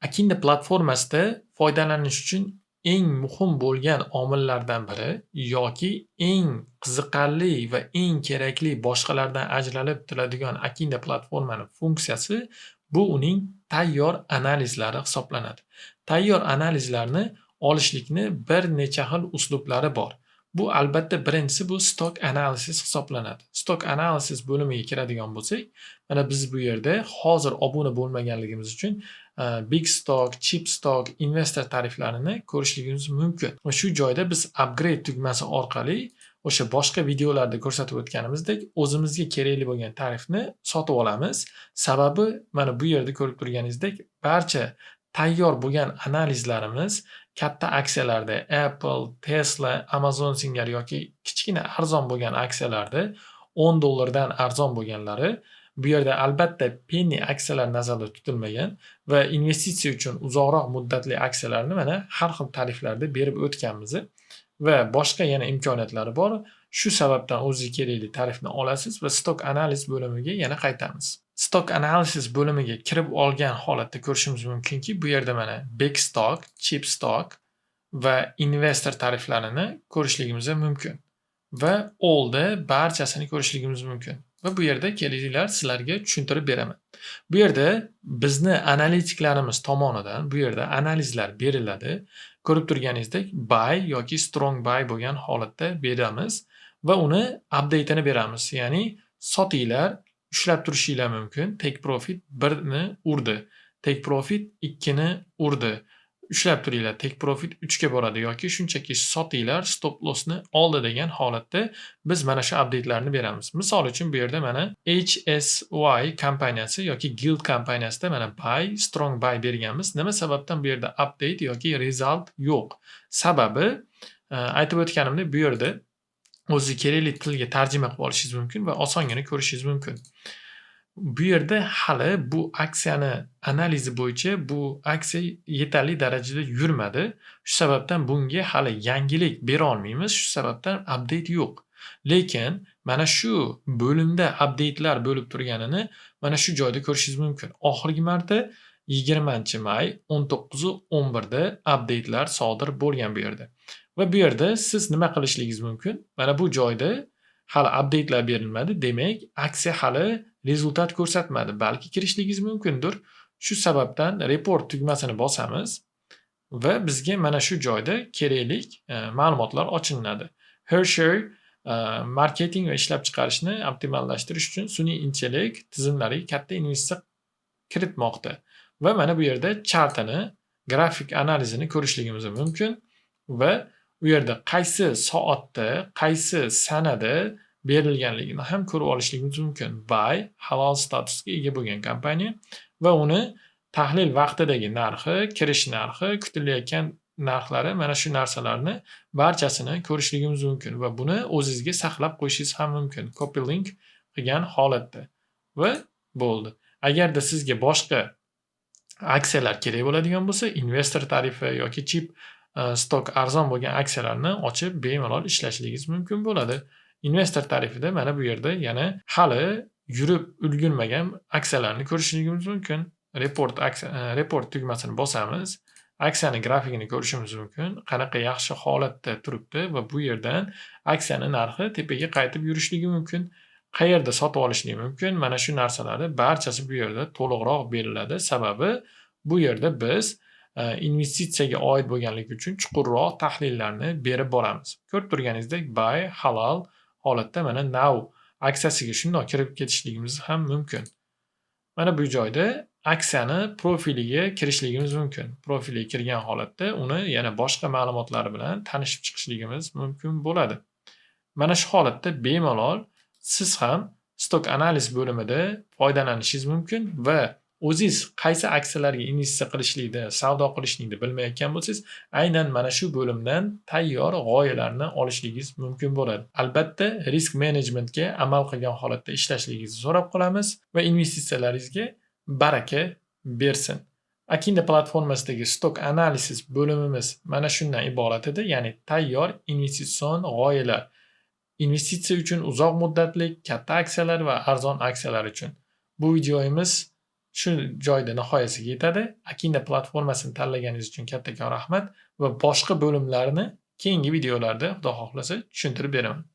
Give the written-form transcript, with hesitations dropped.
Akinda platformasida foydalanish uchun eng muhim bo'lgan omillardan biri yoki eng qiziqarli va eng kerakli boshqalardan ajralib turadigan Akinda platformani funksiyasi bu uning tayyor analizlari hisoblanadi. Tayyor analizlarni olishlikni bir necha xil uslublari bor. Bu albatta birinchisi bu stock analysis hisoblanadi. Stock analysis bo'limiga kiradigan bo'lsak, mana biz bu yerda hozir obuna bo'lmaganligimiz uchun big stock, cheap stock, investor tariflarini ko'rishligimiz mumkin. Va shu joyda biz upgrade tugmasi orqali o'sha boshqa videolarda ko'rsatib o'tganimizdek o'zimizga kerakli bo'lgan tarifni sotib olamiz. Sababi mana bu yerda ko'rib turganingizdek barcha tayyor bo'lgan analizlarimiz katta aksiyalarda Apple, Tesla, Amazon singari yoki kichkina arzon bo'lgan aksiyalarda $10 dan arzon bo'lganlari bu yerda albatta penny aksiyalar nazarda tutilmagan va investitsiya uchun uzoqroq muddatli aksiyalarni mana har xil tariflarda berib o'tganmiz va boshqa yana imkoniyatlari bor. Shu sababdan o'zingizga kerakli tarifni olasiz va stock analiz bo'limiga yana qaytamiz. Stock analysis bo'limiga kirib olgan holatda ko'rishimiz mumkinki, bu yerda mana big stock, cheap stock va investor tariflarini ko'rishligimiz mumkin. Va allda barchasini ko'rishligimiz mumkin. Va bu yerda kelinglar sizlarga tushuntirib beraman. Bu yerda bizni analitiklarimiz tomonidan bu yerda analizlar beriladi. Ko'rib turganingizdek buy yoki strong buy bo'lgan holatda beramiz va uni update'ini beramiz. Ya'ni sotinglar, ushlab turishinglar mumkin. Take profit 1 ni urdi. Take profit 2 ni urdi. Ushlab turinglar, take profit 3 ga boradi yoki shunchaki sotinglar, stop lossni oldi degan holatda biz mana shu update'larni beramiz. Misol uchun bu yerda mana HSY kompaniyasi yoki Guild kompaniyasida mana buy, strong buy berganmiz. Nima sababdan bu yerda update yoki result yo'q? Sababi aytib o'tganimdek bu yerda o'zi kerakli tilga tarjima qilib olishingiz mumkin va osongina ko'rishingiz mumkin. Bu yerda hali bu aksiyani analizi bo'yicha bu aksiya yetarli darajada yurmadi. Shu sababdan bunga hali yangilik bera olmaymiz. Shu sababdan update yo'q. Lekin mana shu bo'limda update'lar bo'lib turganini mana shu joyda ko'rishingiz mumkin. Oxirgi marta 20-may 19:11 da update'lar sodir bo'lgan bu yerda. Va bu yerda siz nima qilishligingiz mumkin? Mana bu joyda hali update'lar berilmadi. Demak, aksiya hali rezultat ko'rsatmadi. Balki kirishligingiz mumkindir. Shu sababdan report tugmasini bosamiz va bizga mana shu joyda kerakli ma'lumotlar ochiladi. Hershey marketing va ishlab chiqarishni optimallashtirish uchun sun'iy intellekt tizimlariga katta investitsiya kiritmoqda. Va mana bu yerda chartini, grafik analizini ko'rishligimiz mumkin va u yerda qaysi soatda, qaysi sanada berilganligini ham ko'rib olishligimiz mumkin. Buy halol statusga ega bo'lgan kompaniya va uni tahlil vaqtidagi narxi, kirish narxi, kutilayotgan narxlari mana shu narsalarni barchasini ko'rishligimiz mumkin va buni o'zingizga saqlab qo'yishingiz ham mumkin. Copy link qilgan holatda. Va bo'ldi. Agarda sizga boshqa aksiyalar kerak bo'ladigan bo'lsa, investor tarifi yoki cheap stock arzon bo'lgan aksiyalarni ochib bemalol ishlashingiz mumkin bo'ladi. Investor tarifida mana bu yerda yana hali yurib ulgurmagan aksiyalarni ko'rishligimiz mumkin. Report tugmasini bosamiz. Aksiyani grafikini ko'rishimiz mumkin. Qanaqa yaxshi holatda turibdi va bu yerdan aksiyani narxi tepaga qaytib yurishligi mumkin. Qayerda sotib olishligi mumkin? Mana shu narsalarni barchasi bu yerda to'liqroq beriladi. Sababi bu yerda biz investitsiyaga oid bo'lganligi uchun chuqurroq tahlillarni berib boramiz. Ko'rib turganingizdek buy halol holatda mana now aksiyasiga shundoq kirib ketishligimiz ham mumkin. Mana bu joyda aksiyani profiliga kirishligimiz mumkin. Profiliga kirgan holatda uni yana boshqa ma'lumotlari bilan tanishib chiqishligimiz mumkin bo'ladi. Mana shu holatda bemalol siz ham stock analiz bo'limida foydalanishingiz mumkin va o'zingiz qaysi aksiyalarga investitsiya qilishlikni, savdo qilishlikni bilmayotgan bo'lsangiz, aynan mana shu bo'limdan tayyor g'oyalarni olishligingiz mumkin bo'ladi. Albatta, risk managementga amal qilgan holatda ishlashligingizni so'rab qolamiz va investitsiyalaringizga baraka bersin. Akinda platformasidagi stock analysis bo'limimiz mana shundan iborat edi, ya'ni tayyor investitsion g'oyalar. Investitsiya uchun uzoq muddatli katta aksiyalar va arzon aksiyalar uchun. Bu videomiz shu joyda nihoyasiga yetadi. Akinda platformasini tanlaganingiz uchun kattakon rahmat va boshqa bo'limlarni keyingi videolarda Xudo xohlasa tushuntirib beraman.